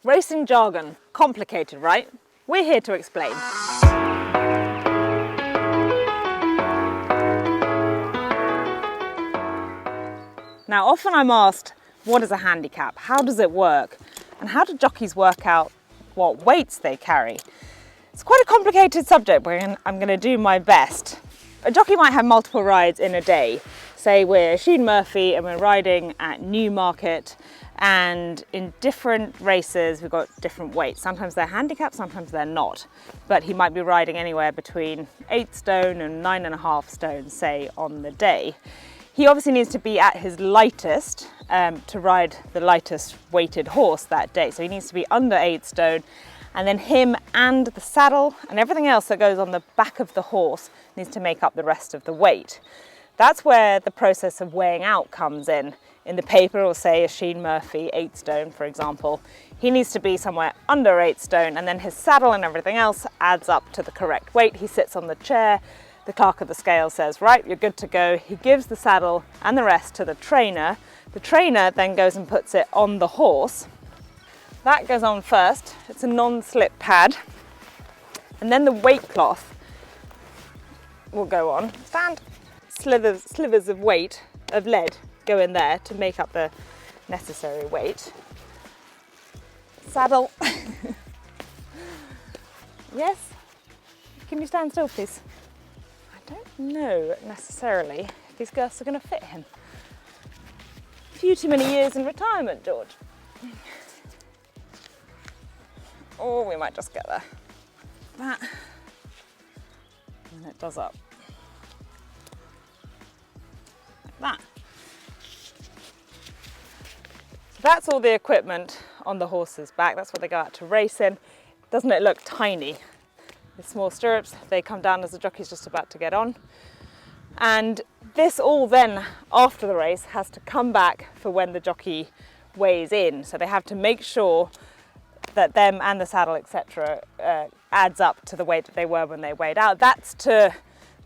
Racing jargon, complicated, right? We're here to explain. Now, often I'm asked, what is a handicap? How does it work? And how do jockeys work out what weights they carry? It's quite a complicated subject, but I'm going to do my best. A jockey might have multiple rides in a day. Say we're Sheen Murphy and we're riding at Newmarket, and in different races we've got different weights. Sometimes they're handicapped, sometimes they're not. But he might be riding anywhere between 8 stone and 9.5 stone, say, on the day. He obviously needs to be at his lightest to ride the lightest weighted horse that day. So he needs to be under 8 stone, and then him and the saddle and everything else that goes on the back of the horse needs to make up the rest of the weight. That's where the process of weighing out comes in. In the paper, it will say a Sheen Murphy 8 stone, for example. He needs to be somewhere under 8 stone, and then his saddle and everything else adds up to the correct weight. He sits on the chair. The clerk of the scale says, right, you're good to go. He gives the saddle and the rest to the trainer. The trainer then goes and puts it on the horse. That goes on first. It's a non-slip pad. And then the weight cloth will go on. Stand. Slivers of weight, of lead, go in there to make up the necessary weight. Saddle. Yes? Can you stand still, please? I don't know necessarily if these girths are going to fit him. A few too many years in retirement, George. Or we might just get there. That. And it does up. Like that. So that's all the equipment on the horse's back. That's what they go out to race in. Doesn't it look tiny? The small stirrups, they come down as the jockey's just about to get on. And this all then, after the race, has to come back for when the jockey weighs in. So they have to make sure that them and the saddle, etc., adds up to the weight that they were when they weighed out. That's to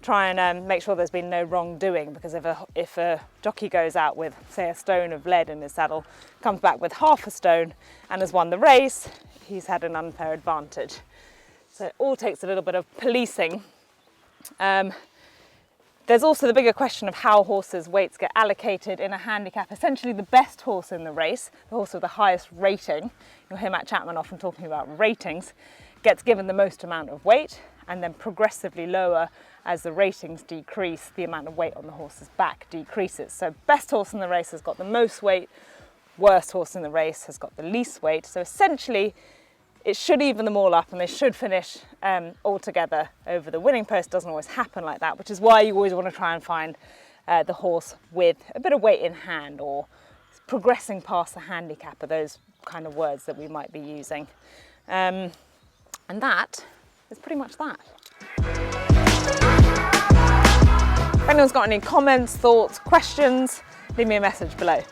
try and make sure there's been no wrongdoing, because if a jockey goes out with, say, a stone of lead in his saddle, comes back with half a stone and has won the race, he's had an unfair advantage. So it all takes a little bit of policing. There's also the bigger question of how horses' weights get allocated in a handicap. Essentially, the best horse in the race, the horse with the highest rating, you'll hear Matt Chapman often talking about ratings, gets given the most amount of weight, and then progressively lower as the ratings decrease, the amount of weight on the horse's back decreases. So best horse in the race has got the most weight, worst horse in the race has got the least weight. So essentially, it should even them all up and they should finish all together over the winning post. Doesn't always happen like that, which is why you always want to try and find the horse with a bit of weight in hand, or progressing past the handicap, are those kind of words that we might be using. And that is pretty much that. If anyone's got any comments, thoughts, questions, leave me a message below.